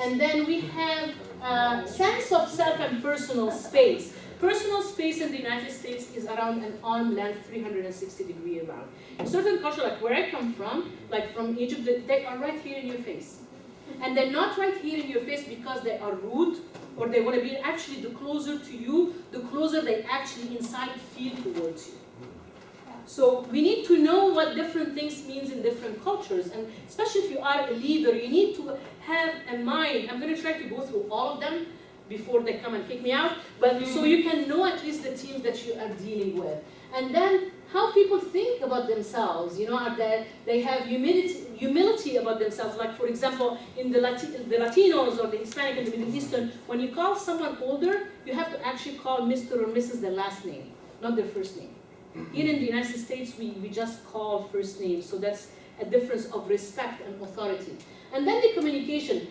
And then we have sense of self and personal space. Personal space in the United States is around an arm length, 360-degree around. In certain cultures, like where I come from, like from Egypt, they are right here in your face. And they're not right here in your face because they are rude or they want to be. Actually, the closer to you, the closer they actually inside feel towards you. So we need to know what different things means in different cultures, and especially if you are a leader, you need to have a mind. I'm going to try to go through all of them before they come and kick me out, but so you can know at least the teams that you are dealing with. And then how people think about themselves, you know, are they have humility about themselves. Like for example, in the Latinos or the Hispanic and the Middle Eastern, when you call someone older, you have to actually call Mr. or Mrs. their last name, not their first name. Here in the United States, we just call first names, so that's a difference of respect and authority. And then the communication.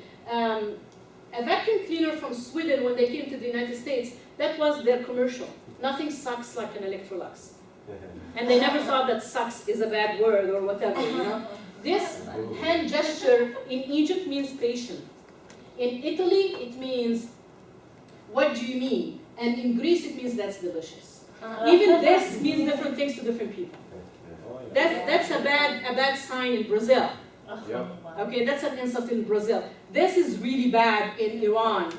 A vacuum cleaner from Sweden, when they came to the United States, that was their commercial. Nothing sucks like an Electrolux. And they never thought that sucks is a bad word or whatever, you know. This hand gesture in Egypt means patient. In Italy, it means, what do you mean? And in Greece, it means that's delicious. Even this means different things to different people. That's a bad sign in Brazil. Okay, that's an insult in Brazil. This is really bad in Iran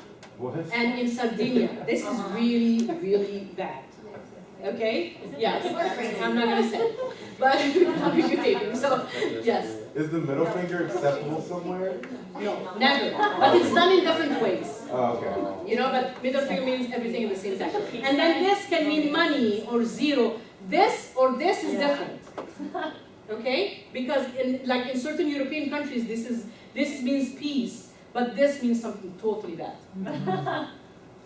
and in Sardinia. This is really, really bad. Okay? Yes. I'm not going to say. But I'm videotaping, so yes. Is the middle finger acceptable somewhere? No, never. But it's done in different ways. Oh, okay. You know, but middle finger means everything at the same time. And then this can mean money or zero. This or this is different. Okay? Because in certain European countries, this means peace, but this means something totally bad.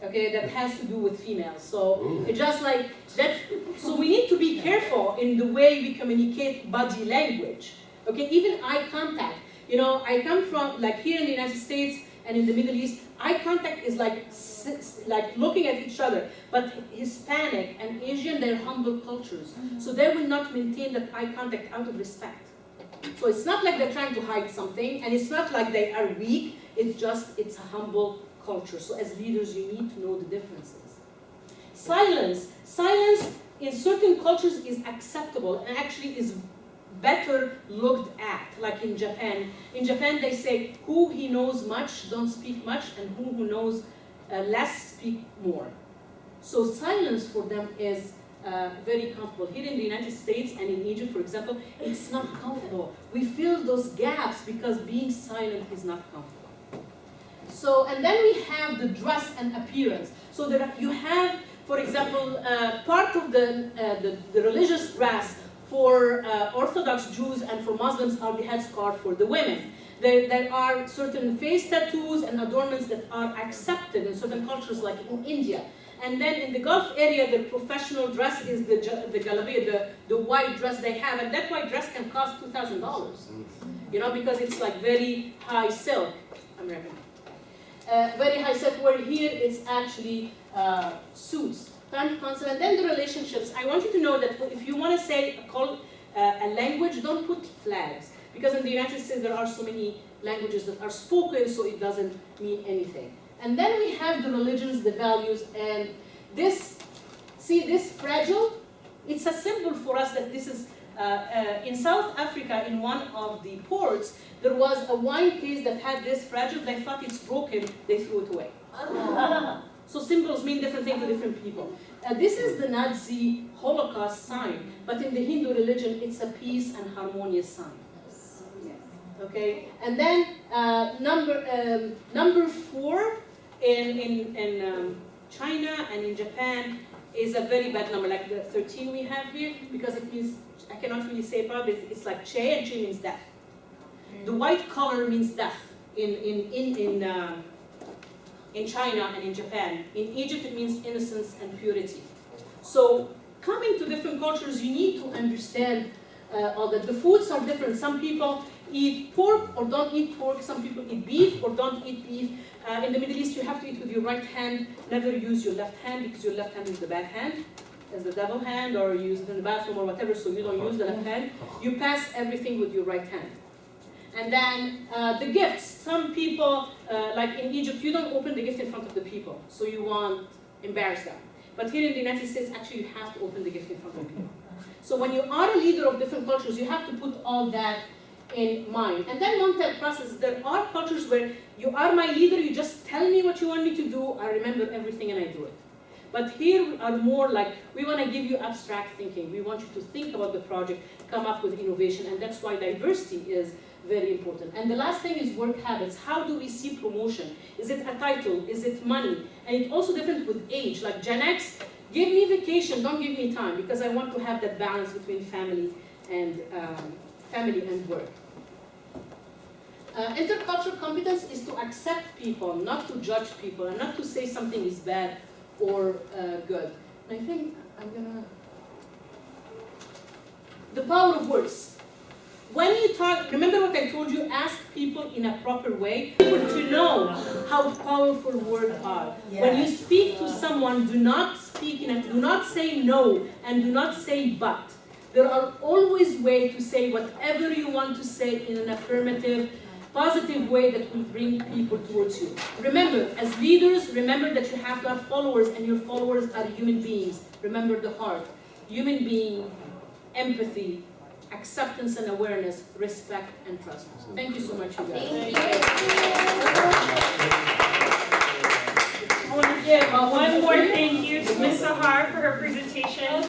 Okay, that has to do with females. So it's just like that. So we need to be careful in the way we communicate body language. Okay, even eye contact. You know, I come from, like here in the United States and in the Middle East, eye contact is like looking at each other. But Hispanic and Asian, they're humble cultures. So they will not maintain that eye contact out of respect. So it's not like they're trying to hide something, and it's not like they are weak. It's a humble culture. So as leaders, you need to know the differences. Silence. Silence in certain cultures is acceptable and actually is better looked at, like in Japan. In Japan, they say, who he knows much, don't speak much, and who knows less, speak more. So silence for them is very comfortable. Here in the United States and in Egypt, for example, it's not comfortable. We feel those gaps because being silent is not comfortable. So, and then we have the dress and appearance. So you have, for example, part of the religious dress for Orthodox Jews and for Muslims are the headscarf for the women. There are certain face tattoos and adornments that are accepted in certain cultures, like in India. And then in the Gulf area, the professional dress is the jalabia, the white dress they have. And that white dress can cost $2,000, you know, because it's like very high silk. American. Very high silk, where here it's actually suits. And then the relationships. I want you to know that if you want to say a language, don't put flags. Because in the United States, there are so many languages that are spoken, so it doesn't mean anything. And then we have the religions, the values, and this, see this fragile? It's a symbol for us that this is, in South Africa, in one of the ports, there was a wine case that had this fragile. They thought it's broken, they threw it away. So symbols mean different things to different people. This is the Nazi Holocaust sign, but in the Hindu religion, it's a peace and harmonious sign. Okay, and then number 4 in China and in Japan is a very bad number, like the 13 we have here, because it means, I cannot really say it properly, it's like che, and che means death. The white color means death in China and in Japan. In Egypt, it means innocence and purity. So coming to different cultures, you need to understand all that. The foods are different. Some people eat pork or don't eat pork. Some people eat beef or don't eat beef. In the Middle East, you have to eat with your right hand. Never use your left hand, because your left hand is the bad hand, as the devil hand, or you use it in the bathroom or whatever, so you don't use the left hand. You pass everything with your right hand. And then the gifts. Some people, like in Egypt, you don't open the gift in front of the people, so you won't embarrass them. But here in the United States, actually, you have to open the gift in front of people. So when you are a leader of different cultures, you have to put all that in mind. And then one-step process, there are cultures where you are my leader, you just tell me what you want me to do, I remember everything and I do it. But here we are more like, we want to give you abstract thinking. We want you to think about the project, come up with innovation, and that's why diversity is very important. And the last thing is work habits. How do we see promotion? Is it a title? Is it money? And it's also different with age. Like Gen X, give me vacation, don't give me time, because I want to have that balance between family and work. Intercultural competence is to accept people, not to judge people, and not to say something is bad or good. And I think I'm gonna... The power of words. When you talk, remember what I told you, ask people in a proper way, people to know how powerful words are. Yes. When you speak to someone, do not say no, and do not say but. There are always ways to say whatever you want to say in an affirmative, positive way that will bring people towards you. Remember, as leaders, remember that you have to have followers, and your followers are human beings. Remember the heart. Human being, empathy, acceptance and awareness, respect and trust. Thank you so much, you guys. Thank you. I want to give one more thank you to Ms. Sahar for her presentation.